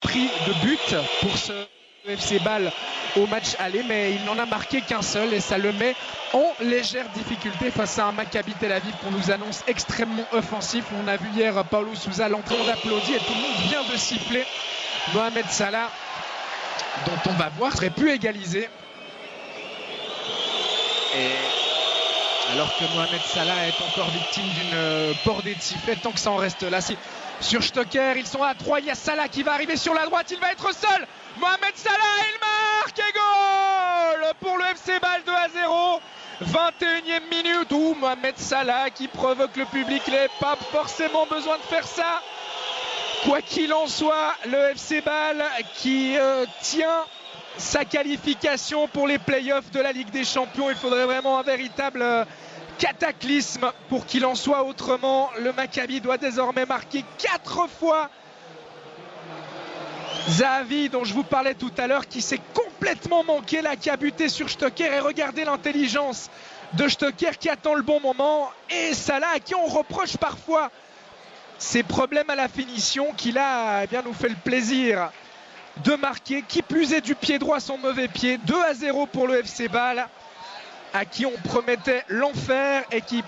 pris de but pour ce FC Bâle au match aller, mais il n'en a marqué qu'un seul et ça le met en légère difficulté face à un Maccabi Tel Aviv qu'on nous annonce extrêmement offensif. On a vu hier Paulo Sousa, l'entrée, on applaudit et tout le monde vient de siffler. Mohamed Salah, dont on va voir, aurait pu égaliser. Et alors que Mohamed Salah est encore victime d'une bordée de sifflets, tant que ça en reste là. Sur Stocker, ils sont à 3, il y a Salah qui va arriver sur la droite, il va être seul. Mohamed Salah, il marque et goal pour le FC Bâle 2-0. 21e minute où Mohamed Salah qui provoque le public, il n'avait pas forcément besoin de faire ça. Quoi qu'il en soit, le FC Bâle qui tient sa qualification pour les playoffs de la Ligue des Champions. Il faudrait vraiment un véritable cataclysme pour qu'il en soit autrement. Le Maccabi doit désormais marquer 4 fois. Zahavi, dont je vous parlais tout à l'heure, qui s'est complètement manqué là, qui a buté sur Stocker. Et regardez l'intelligence de Stocker qui attend le bon moment. Et Salah, à qui on reproche parfois ses problèmes à la finition, qui là bien, nous fait le plaisir de marquer. Qui plus est du pied droit, son mauvais pied. 2-0 pour le FC Bâle, à qui on promettait l'enfer et qui,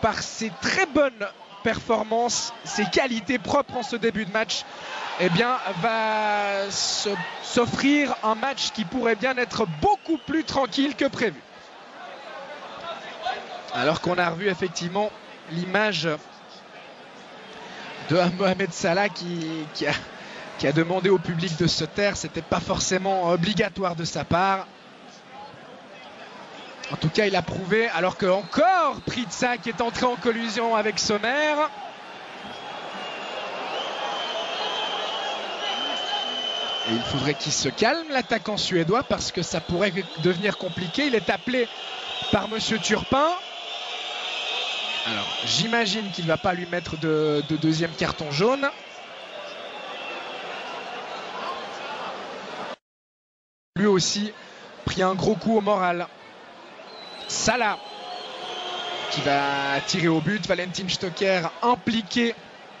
par ses très bonnes performances, ses qualités propres en ce début de match, eh bien, va s'offrir un match qui pourrait bien être beaucoup plus tranquille que prévu. Alors qu'on a revu effectivement l'image de Mohamed Salah qui a demandé au public de se taire. C'était pas forcément obligatoire de sa part. En tout cas, il a prouvé, alors que encore Pritsa qui est entré en collision avec Sommer. Et il faudrait qu'il se calme, l'attaquant suédois, parce que ça pourrait devenir compliqué. Il est appelé par Monsieur Turpin. Alors, j'imagine qu'il ne va pas lui mettre de deuxième carton jaune. Lui aussi pris un gros coup au moral. Salah qui va tirer au but. Valentin Stocker impliqué.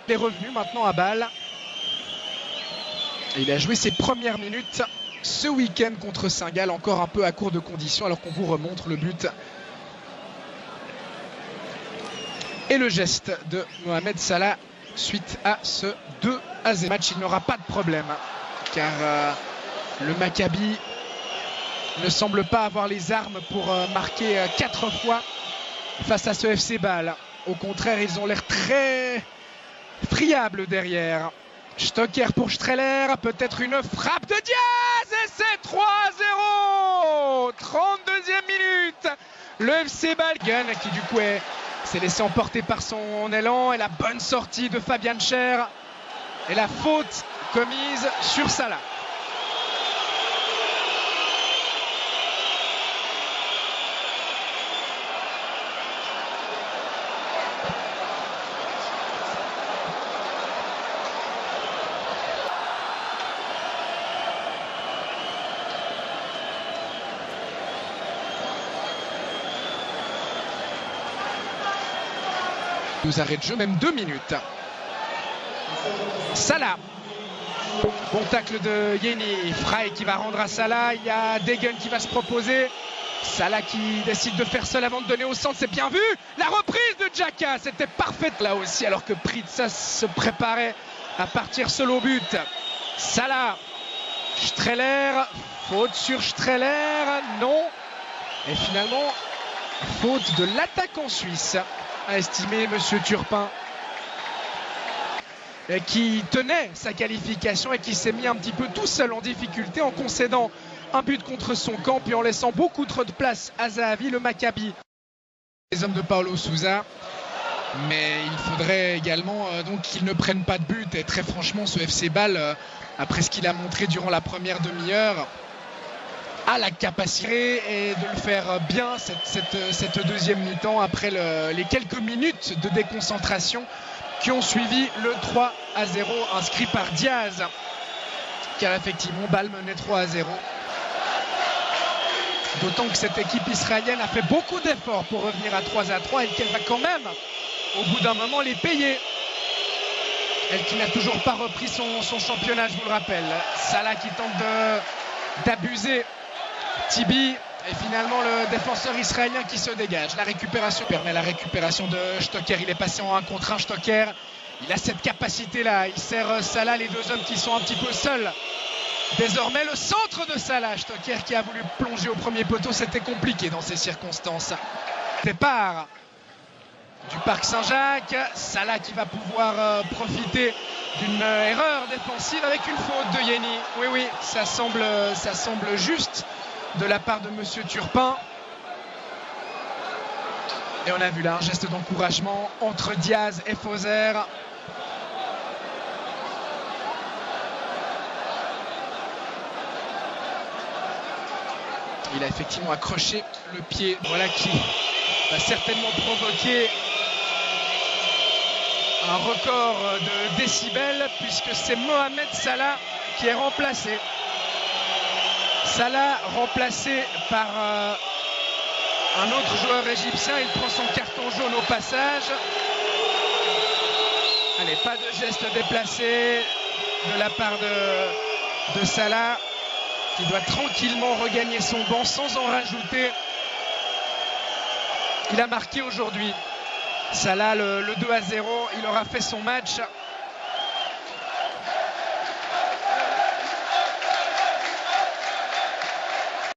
Il est revenu maintenant à Bâle. Et il a joué ses premières minutes ce week-end contre Saint-Gall, encore un peu à court de conditions, alors qu'on vous remontre le but et le geste de Mohamed Salah suite à ce 2-0 match. Il n'aura pas de problème car le Maccabi ne semble pas avoir les armes pour marquer 4 fois face à ce FC Bâle. Au contraire, ils ont l'air très friables derrière. Stocker pour Streller, peut-être une frappe de Diaz et c'est 3-0. 32e minute. Le FC Bâle qui du coup s'est laissé emporter par son élan et la bonne sortie de Fabian Schär et la faute commise sur Salah. Nous arrête de jeu, même 2 minutes. Salah. Bon tacle de Yeni. Frey qui va rendre à Salah. Il y a Degen qui va se proposer. Salah qui décide de faire seul avant de donner au centre. C'est bien vu. La reprise de Xhaka. C'était parfaite là aussi, alors que Pritsa se préparait à partir seul au but. Salah. Streller. Faute sur Streller. Non. Et finalement, faute de l'attaquant suisse, a estimé Monsieur Turpin, qui tenait sa qualification et qui s'est mis un petit peu tout seul en difficulté en concédant un but contre son camp puis en laissant beaucoup trop de place à Zahavi. Le Maccabi, les hommes de Paulo Sousa, mais il faudrait également donc qu'ils ne prennent pas de but. Et très franchement, ce FC Bâle, après ce qu'il a montré durant la première demi-heure, a la capacité et de le faire bien cette deuxième mi-temps après les quelques minutes de déconcentration qui ont suivi le 3-0 inscrit par Diaz, car effectivement Bâle menait 3-0. D'autant que cette équipe israélienne a fait beaucoup d'efforts pour revenir à 3-3 et qu'elle va quand même au bout d'un moment les payer. Elle qui n'a toujours pas repris son championnat, je vous le rappelle. Salah qui tente d'abuser Tibi. Et finalement le défenseur israélien qui se dégage. La récupération permet la récupération de Stocker. Il est passé en 1 contre 1. Stocker, il a cette capacité là. Il sert Salah, les deux hommes qui sont un petit peu seuls. Désormais le centre de Salah. Stocker qui a voulu plonger au premier poteau. C'était compliqué dans ces circonstances. Départ du Parc Saint-Jacques. Salah qui va pouvoir profiter d'une erreur défensive avec une faute de Yeni. Oui, ça semble juste de la part de Monsieur Turpin. Et on a vu là un geste d'encouragement entre Diaz et Fauser. Il a effectivement accroché le pied. Voilà qui va certainement provoquer un record de décibels puisque c'est Mohamed Salah qui est remplacé. Salah remplacé par un autre joueur égyptien. Il prend son carton jaune au passage. Allez, pas de geste déplacé de la part de Salah qui doit tranquillement regagner son banc sans en rajouter. Il a marqué aujourd'hui. Salah le 2-0, il aura fait son match.